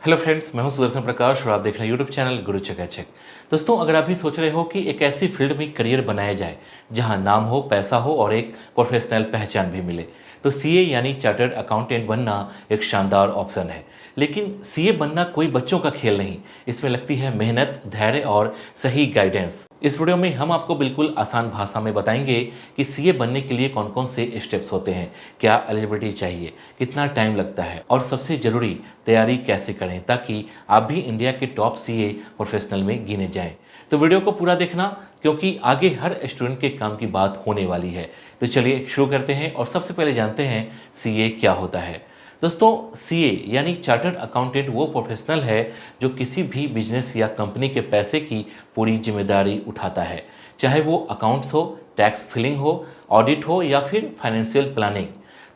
Hello friends, मैं हूं सुदर्शन प्रकाश और आप देख रहे हैं यूट्यूब चैनल गुरु चकाचक। दोस्तों, अगर आप भी सोच रहे हो कि एक ऐसी फील्ड में करियर बनाया जाए जहां नाम हो, पैसा हो और एक प्रोफेशनल पहचान भी मिले, तो सीए यानी चार्टर्ड अकाउंटेंट बनना एक शानदार ऑप्शन है। लेकिन सीए बनना कोई बच्चों का खेल नहीं, इसमें लगती है मेहनत, धैर्य और सही गाइडेंस। इस वीडियो में हम आपको बिल्कुल आसान भाषा में बताएंगे कि सीए बनने के लिए कौन कौन से स्टेप्स होते हैं, क्या एलिजिबिलिटी चाहिए, कितना टाइम लगता है और सबसे ज़रूरी तैयारी कैसे करें ताकि आप भी इंडिया के टॉप सीए प्रोफेशनल में गिने जाएं। तो वीडियो को पूरा देखना, क्योंकि आगे हर स्टूडेंट के काम की बात होने वाली है। तो चलिए शुरू करते हैं और सबसे पहले जानते हैं सीए क्या होता है। दोस्तों, सीए यानी चार्टर्ड अकाउंटेंट वो प्रोफेशनल है जो किसी भी बिजनेस या कंपनी के पैसे की पूरी जिम्मेदारी उठाता है, चाहे वो अकाउंट्स हो, टैक्स फिलिंग हो, ऑडिट हो या फिर फाइनेंशियल प्लानिंग।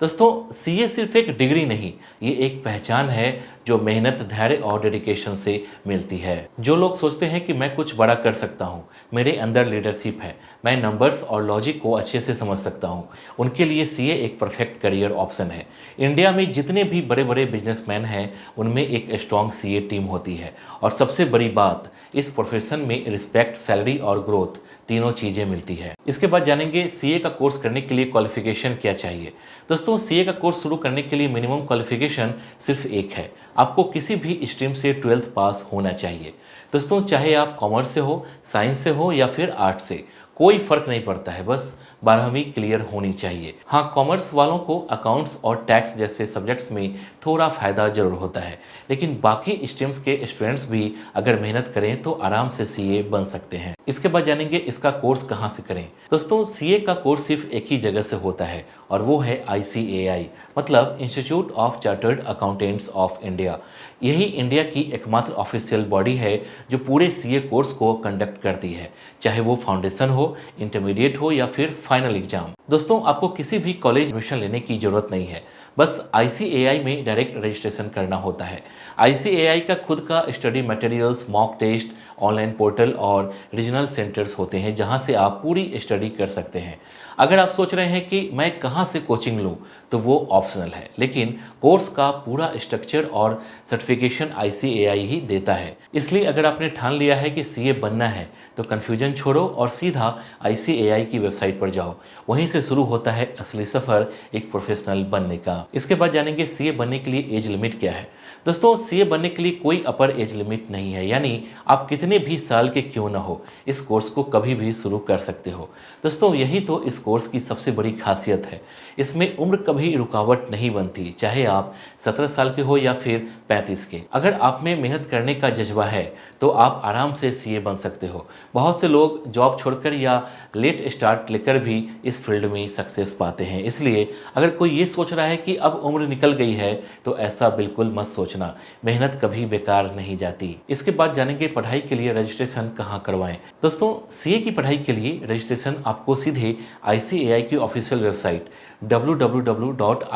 दोस्तों, सीए सिर्फ एक डिग्री नहीं, ये एक पहचान है जो मेहनत, धैर्य और डेडिकेशन से मिलती है। जो लोग सोचते हैं कि मैं कुछ बड़ा कर सकता हूँ, मेरे अंदर लीडरशिप है, मैं नंबर्स और लॉजिक को अच्छे से समझ सकता हूँ, उनके लिए सीए एक परफेक्ट करियर ऑप्शन है। इंडिया में जितने भी बड़े बड़े बिजनेसमैन हैं, उनमें एक स्ट्रॉन्ग सीए टीम होती है। और सबसे बड़ी बात, इस प्रोफेशन में रिस्पेक्ट, सैलरी और ग्रोथ तीनों चीज़ें मिलती है। इसके बाद जानेंगे सीए का कोर्स करने के लिए क्वालिफिकेशन क्या चाहिए। दोस्तों, सीए का कोर्स शुरू करने के लिए मिनिमम क्वालिफिकेशन सिर्फ एक है, आपको किसी भी स्ट्रीम से 12th पास होना चाहिए। दोस्तों, चाहे आप कॉमर्स से हो, साइंस से हो या फिर आर्ट से, कोई फर्क नहीं पड़ता है, बस 12वीं क्लियर होनी चाहिए। हाँ, कॉमर्स वालों को अकाउंट्स और टैक्स जैसे सब्जेक्ट्स में थोड़ा फ़ायदा जरूर होता है, लेकिन बाकी स्ट्रीम्स के स्टूडेंट्स भी अगर मेहनत करें तो आराम से सीए बन सकते हैं। इसके बाद जानेंगे इसका कोर्स कहाँ से करें। दोस्तों, सीए का कोर्स सिर्फ एक ही जगह से होता है और वो है ICAI, मतलब institute of chartered accountants of India. यही इंडिया की एकमात्र ऑफिशियल बॉडी है जो पूरे सीए कोर्स को कंडक्ट करती है, चाहे वो फाउंडेशन हो, इंटरमीडिएट हो या फिर फाइनल एग्जाम। दोस्तों, आपको किसी भी कॉलेज एडमिशन लेने की जरूरत नहीं है, बस ICAI में डायरेक्ट रजिस्ट्रेशन करना होता है। ICAI का खुद का study materials, mock test, online portal और रीजनल सेंटर्स होते हैं जहां से आप पूरी स्टडी कर सकते हैं। अगर आप सोच रहे हैं कि मैं कहां से कोचिंग लूं, तो वो ऑप्शनल है, लेकिन कोर्स का पूरा स्ट्रक्चर और सर्टिफिकेशन ICAI ही देता है। इसलिए अगर आपने ठान लिया है कि सीए बनना है, तो कन्फ्यूजन छोड़ो और सीधा ICAI की वेबसाइट पर जाओ। वहीं से शुरू होता है असली सफ़र एक प्रोफेशनल बनने का। इसके बाद जानेंगे सीए बनने के लिए एज लिमिट क्या है। दोस्तों, सीए बनने के लिए कोई अपर एज लिमिट नहीं है, यानी आप कितने भी साल के क्यों ना हो, इस कोर्स को कभी भी शुरू कर सकते हो। दोस्तों, यही तो इस कोर्स की सबसे बड़ी खासियत है। इसमें उम्र कभी रुकावट नहीं बनती, चाहे आप 17 साल के हो या फिर 35 के। अगर आप में मेहनत करने का जज्बा है तो आप आराम से सीए बन सकते हो। बहुत से लोग जॉब छोड़कर या लेट स्टार्ट लेकर भी इस फील्ड में सक्सेस पाते हैं। इसलिए अगर कोई ये सोच रहा है कि अब उम्र निकल गई है, तो ऐसा बिल्कुल मत सोचना, मेहनत कभी बेकार नहीं जाती। इसके बाद जानेंगे पढ़ाई के लिए रजिस्ट्रेशन कहाँ करवाएं। दोस्तों, सीए की पढ़ाई के लिए रजिस्ट्रेशन आपको सीधे ICAI की ऑफिशियल वेबसाइट www.icai.org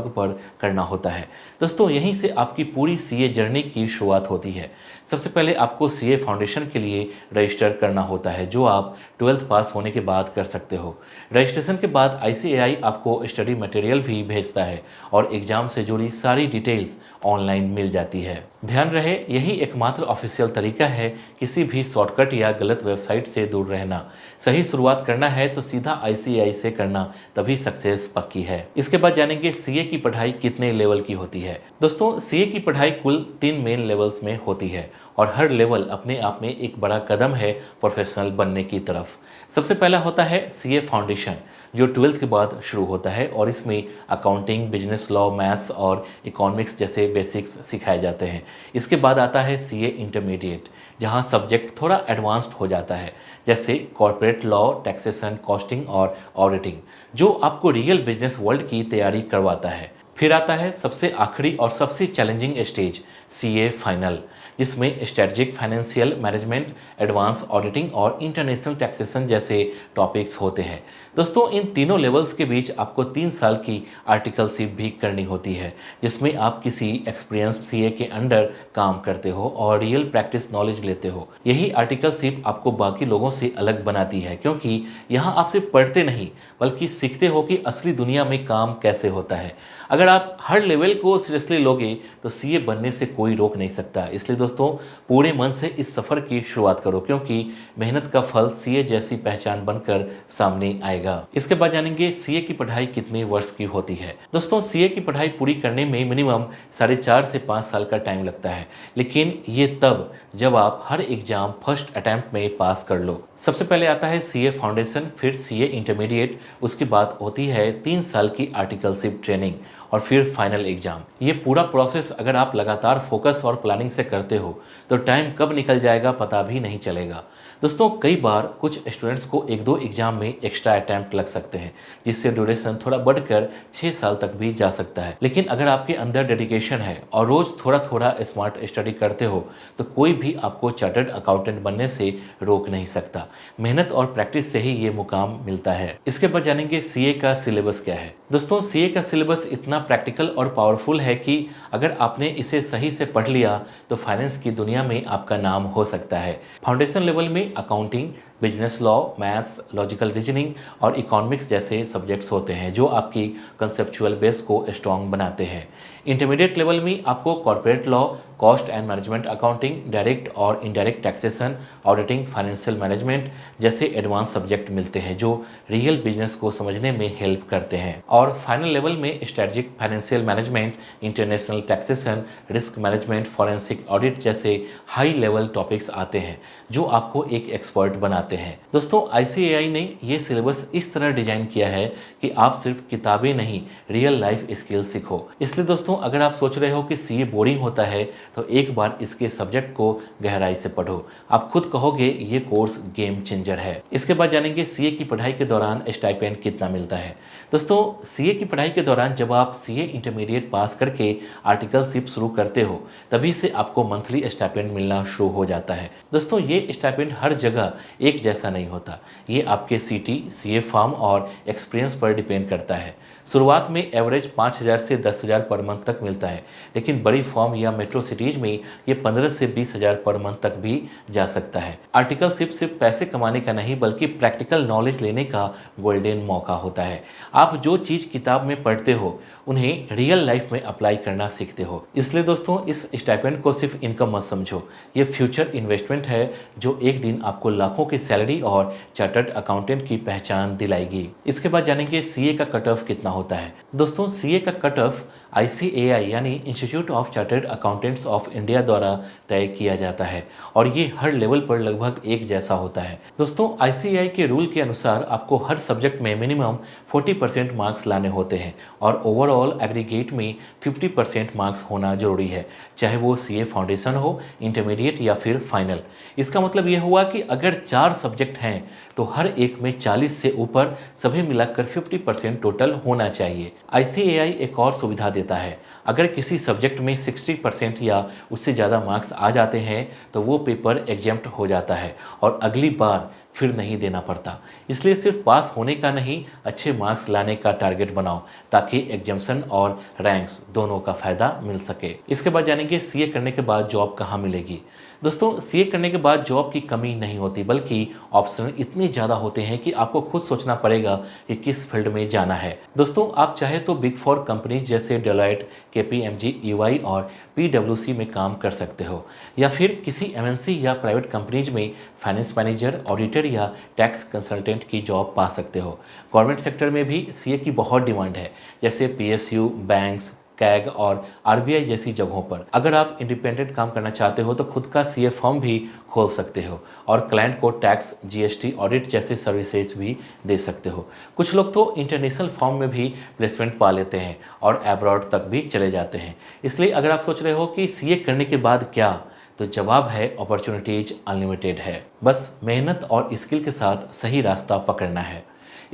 पर करना होता है। दोस्तों, यहीं से आपकी पूरी सीए जर्नी की शुरुआत होती है। सबसे पहले आपको सीए फाउंडेशन के लिए रजिस्टर करना होता है, जो आप 12th पास होने के बाद कर सकते हो। रजिस्ट्रेशन के बाद ICAI आपको स्टडी मटेरियल भी भेजता है और एग्जाम से जुड़ी सारी डिटेल्स ऑनलाइन मिल जाती है। ध्यान रहे, यही एकमात्र ऑफिशियल तरीका है किसी भी शॉर्टकट या गलत वेबसाइट से दूर रहना। सही शुरुआत करना है तो सीधा ICAI से करना, तभी सक्सेस पक्की है। इसके बाद जानेंगे सीए की पढ़ाई कितने लेवल की होती है। दोस्तों, सीए की पढ़ाई कुल 3 मेन लेवल्स में होती है और हर लेवल अपने आप में एक बड़ा कदम है प्रोफेशनल बनने की तरफ। सबसे पहला होता है सीए फाउंडेशन, जो 12th के बाद शुरू होता है और इसमें अकाउंटिंग, बिजनेस लॉ, मैथ्स और इकोनॉमिक्स जैसे बेसिक्स सिखाए जाते हैं। इसके बाद आता है सीए इंटरमीडिएट, जहां सब्जेक्ट थोड़ा एडवांस्ड हो जाता है, जैसे कॉर्पोरेट लॉ, टैक्सेशन, कॉस्टिंग और ऑडिटिंग, जो आपको रियल बिजनेस वर्ल्ड की तैयारी करवाता है। फिर आता है सबसे आखिरी और सबसे चैलेंजिंग स्टेज, सीए फाइनल, जिसमें strategic financial management, advance auditing और इंटरनेशनल टैक्सेशन जैसे टॉपिक्स होते हैं। दोस्तों, इन तीनों लेवल्स के बीच आपको 3 साल की आर्टिकलशिप भी करनी होती है, जिसमें आप किसी एक्सपीरियंस्ड सीए के अंडर काम करते हो और रियल प्रैक्टिस नॉलेज लेते हो। यही आर्टिकलशिप आपको बाकी लोगों से अलग बनाती है, क्योंकि यहाँ आप सिर्फ पढ़ते नहीं बल्कि सीखते हो कि असली दुनिया में काम कैसे होता है। अगर अगर आप हर लेवल को सीरियसली लोगे तो सीए बनने से कोई रोक नहीं सकता। इसलिए दोस्तों पूरे मन से इस सफ़र की शुरुआत करो, क्योंकि मेहनत का फल सीए जैसी पहचान बनकर सामने आएगा। इसके बाद जानेंगे सीए की पढ़ाई कितने वर्ष की होती है। दोस्तों सीए की पढ़ाई पूरी करने में मिनिमम 4.5 से 5 साल का टाइम लगता है, लेकिन ये तब जब आप हर एग्जाम फर्स्ट अटैम्प्ट में पास कर लो। सबसे पहले आता है सीए फाउंडेशन, फिर सीए इंटरमीडिएट, उसके बाद होती है 3 साल की आर्टिकलशिप ट्रेनिंग और फिर फाइनल एग्जाम। ये पूरा प्रोसेस अगर आप लगातार फोकस और प्लानिंग से करते हो तो टाइम कब निकल जाएगा पता भी नहीं चलेगा। दोस्तों कई बार कुछ स्टूडेंट्स को 1-2 एग्जाम में एक्स्ट्रा अटैम्प्ट लग सकते हैं, जिससे ड्यूरेशन थोड़ा बढ़कर 6 साल तक भी जा सकता है। लेकिन अगर आपके अंदर डेडिकेशन है और रोज थोड़ा थोड़ा स्मार्ट स्टडी करते हो तो कोई भी आपको चार्टर्ड अकाउंटेंट बनने से रोक नहीं सकता। मेहनत और प्रैक्टिस से ही ये मुकाम मिलता है। इसके बाद जानेंगे सीए का सिलेबस क्या है। दोस्तों सीए का सिलेबस इतना प्रैक्टिकल और पावरफुल है कि अगर आपने इसे सही से पढ़ लिया तो फाइनेंस की दुनिया में आपका नाम हो सकता है। फाउंडेशन लेवल में accounting, business law, maths, logical reasoning और इकोनॉमिक्स जैसे सब्जेक्ट्स होते हैं जो आपकी कंसेप्चुअल बेस को स्ट्रॉन्ग बनाते हैं। इंटरमीडिएट लेवल में आपको corporate law, cost and management accounting, direct और indirect taxation, auditing, financial management जैसे एडवांस सब्जेक्ट मिलते हैं जो रियल बिजनेस को समझने में हेल्प करते हैं। और फाइनल लेवल में strategic financial management, international taxation, risk management, forensic audit जैसे हाई लेवल टॉपिक्स आते हैं जो आपको एक एक्सपर्ट बनाते हैं। दोस्तों आईसीएआई ने ये सिलेबस इस तरह डिजाइन किया है कि आप सिर्फ किताबें नहीं, रियल लाइफ स्किल्स सीखो। इसलिए दोस्तों अगर आप सोच रहे हो कि सीए बोरिंग होता है तो एक बार इसके सब्जेक्ट को गहराई से पढ़ो, आप खुद कहोगे ये कोर्स गेम चेंजर है। इसके बाद जानेंगे सीए की पढ़ाई के दौरान स्टाइपेंड कितना मिलता है। दोस्तों सीए की पढ़ाई के दौरान जब आप सीए इंटरमीडिएट पास करके आर्टिकलशिप शुरू करते हो तभी से आपको मंथली स्टाइपेंड मिलना शुरू हो जाता है। दोस्तों ये स्टाइपेंड हर जगह एक जैसा नहीं होता, ये आपके सिटी, सीए फॉर्म और एक्सपीरियंस पर डिपेंड करता है। शुरुआत में एवरेज 5,000 से 10,000 पर मंथ तक मिलता है, लेकिन बड़ी फॉर्म या मेट्रो सिटीज में ये 15 से 20,000 पर मंथ तक भी जा सकता है। आर्टिकलशिप सिर्फ पैसे कमाने का नहीं बल्कि प्रैक्टिकल नॉलेज लेने का गोल्डन मौका होता है। आप जो चीज़ किताब में पढ़ते हो उन्हें रियल लाइफ में अप्लाई करना सीखते हो। इसलिए दोस्तों इस स्टाइपेंड को सिर्फ इनकम मत समझो, ये फ्यूचर इन्वेस्टमेंट है जो एक दिन आपको लाखों की सैलरी और चार्टर्ड अकाउंटेंट की पहचान दिलाएगी। इसके बाद जानेंगे सीए का कट ऑफ कितना होता है। दोस्तों सीए का कट ऑफ आईसीएआई यानी institute of chartered accountants of India द्वारा तय किया जाता है और ये हर लेवल पर लगभग एक जैसा होता है। दोस्तों आईसीएआई के रूल के अनुसार आपको हर सब्जेक्ट में मिनिमम 40% मार्क्स लाने होते हैं और ओवरऑल एग्रीगेट में 50% मार्क्स होना जरूरी है, चाहे वो सीए फाउंडेशन हो, इंटरमीडिएट या फिर फाइनल। इसका मतलब यह हुआ कि अगर 4 सब्जेक्ट हैं तो हर एक में 40 से ऊपर सभी मिलाकर 50% टोटल होना चाहिए। आईसीएआई एक और सुविधा देता है, अगर किसी सब्जेक्ट में 60% या उससे ज़्यादा मार्क्स आ जाते हैं तो वो पेपर एग्जेम्प्ट हो जाता है और अगली बार फिर नहीं देना पड़ता। इसलिए सिर्फ पास होने का नहीं, अच्छे मार्क्स लाने का टारगेट बनाओ ताकि एग्जाम्शन और रैंक्स दोनों का फ़ायदा मिल सके। इसके बाद जानेंगे सीए करने के बाद जॉब कहाँ मिलेगी। दोस्तों सीए करने के बाद जॉब की कमी नहीं होती बल्कि ऑप्शन इतने ज़्यादा होते हैं कि आपको खुद सोचना पड़ेगा कि किस फील्ड में जाना है। दोस्तों आप चाहे तो बिग 4 कंपनीज जैसे डेलॉयट, केपीएमजी, ईवाई और पीडब्ल्यूसी में काम कर सकते हो या फिर किसी एमएनसी या प्राइवेट कंपनीज में फाइनेंस मैनेजर, ऑडिटर या टैक्स कंसल्टेंट की जॉब पा सकते हो। गवर्नमेंट सेक्टर में भी सीए की बहुत डिमांड है, जैसे पीएसयू, बैंक्स, कैग और आरबीआई जैसी जगहों पर। अगर आप इंडिपेंडेंट काम करना चाहते हो तो खुद का सीए फर्म भी खोल सकते हो और क्लाइंट को टैक्स, जीएसटी, ऑडिट जैसे सर्विसेज भी दे सकते हो। कुछ लोग तो इंटरनेशनल फर्म में भी प्लेसमेंट पा लेते हैं और अब्रॉड तक भी चले जाते हैं। इसलिए अगर आप सोच रहे हो कि सीए करने के बाद क्या, तो जवाब है अपॉर्चुनिटीज अनलिमिटेड है, बस मेहनत और स्किल के साथ सही रास्ता पकड़ना है।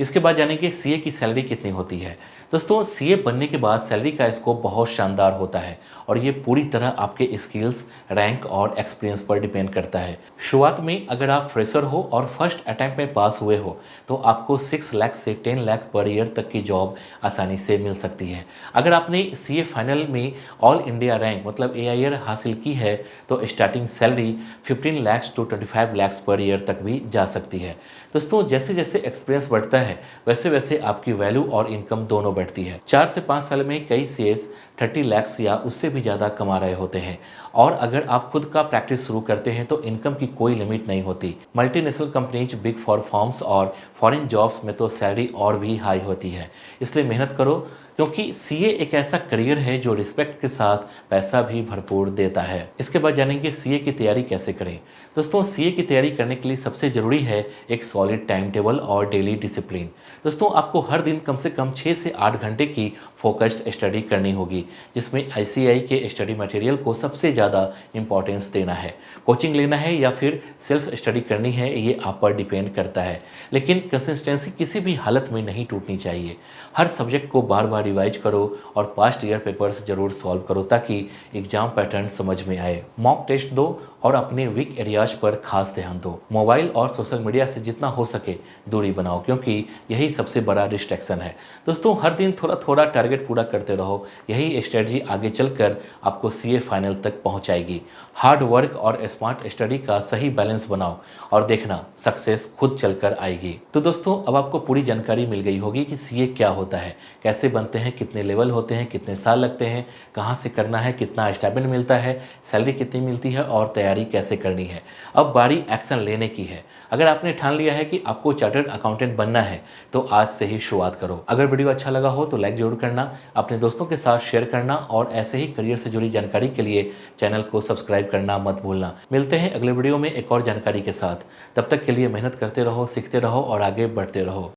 इसके बाद जानेंगे सीए की सैलरी कितनी होती है। दोस्तों सीए बनने के बाद सैलरी का स्कोप बहुत शानदार होता है और ये पूरी तरह आपके स्किल्स, रैंक और एक्सपीरियंस पर डिपेंड करता है। शुरुआत में अगर आप फ्रेशर हो और फर्स्ट अटैम्प्ट में पास हुए हो तो आपको 6 लाख से 10 लाख पर ईयर तक की जॉब आसानी से मिल सकती है। अगर आपने सीए फाइनल में ऑल इंडिया रैंक मतलब एआईआर हासिल की है तो starting salary 15 lakh to 25 lakh per year तक भी जा सकती है। दोस्तों जैसे जैसे एक्सपीरियंस बढ़ता है वैसे वैसे आपकी वैल्यू और इनकम दोनों बढ़ती है। 4 से 5 साल में कई सीएस 30 लाख या उससे भी ज़्यादा कमा रहे होते हैं और अगर आप खुद का प्रैक्टिस शुरू करते हैं तो इनकम की कोई लिमिट नहीं होती। Multinational companies, big for forms और फॉरेन जॉब्स में तो सैलरी और भी हाई होती है। इसलिए मेहनत करो, क्योंकि सीए एक ऐसा करियर है जो रिस्पेक्ट के साथ पैसा भी भरपूर देता है। इसके बाद जानेंगे सीए की तैयारी कैसे करें। दोस्तों, सीए की तैयारी करने के लिए सबसे ज़रूरी है एक सॉलिड टाइम टेबल और डेली डिसिप्लिन। दोस्तों, आपको हर दिन कम से कम 6 से 8 घंटे की फोकस्ड स्टडी करनी होगी, जिसमें आईसीएआई के स्टडी मटेरियल को सबसे ज़्यादा इंपॉर्टेंस देना है। कोचिंग लेना है या फिर सेल्फ स्टडी करनी है, ये आप पर डिपेंड करता है, लेकिन कंसिस्टेंसी किसी भी हालत में नहीं टूटनी चाहिए। हर सब्जेक्ट को बार बार रिवाइज करो और पास्ट ईयर पेपर्स जरूर सॉल्व करो ताकि एग्जाम पैटर्न समझ में आए। मॉक टेस्ट दो और अपने वीक एरियाज पर खास ध्यान दो। मोबाइल और सोशल मीडिया से जितना हो सके दूरी बनाओ, क्योंकि यही सबसे बड़ा डिस्ट्रैक्शन है। दोस्तों, हर दिन थोड़ा थोड़ा टारगेट पूरा करते रहो, यही स्ट्रेटजी आगे चलकर आपको सीए फाइनल तक पहुंचाएगी। हार्ड वर्क और स्मार्ट स्टडी का सही बैलेंस बनाओ और देखना सक्सेस खुद चलकर आएगी। तो दोस्तों, अब आपको पूरी जानकारी मिल गई होगी कि सीए क्या होता है, कैसे बनते हैं, कितने लेवल होते हैं, कितने साल लगते हैं, कहाँ से करना है, कितना स्टाइपेंड मिलता है, सैलरी कितनी मिलती है और तैयारी कैसे करनी है। अब बारी एक्शन लेने की है। अगर आपने ठान लिया है कि आपको चार्टर्ड अकाउंटेंट बनना है तो आज से ही शुरुआत करो। अगर वीडियो अच्छा लगा हो तो लाइक जरूर करना, अपने दोस्तों के साथ शेयर करना और ऐसे ही करियर से जुड़ी जानकारी के लिए चैनल को सब्सक्राइब करना मत भूलना। मिलते हैं अगले वीडियो में एक और जानकारी के साथ। तब तक के लिए मेहनत करते रहो, सीखते रहो और आगे बढ़ते रहो।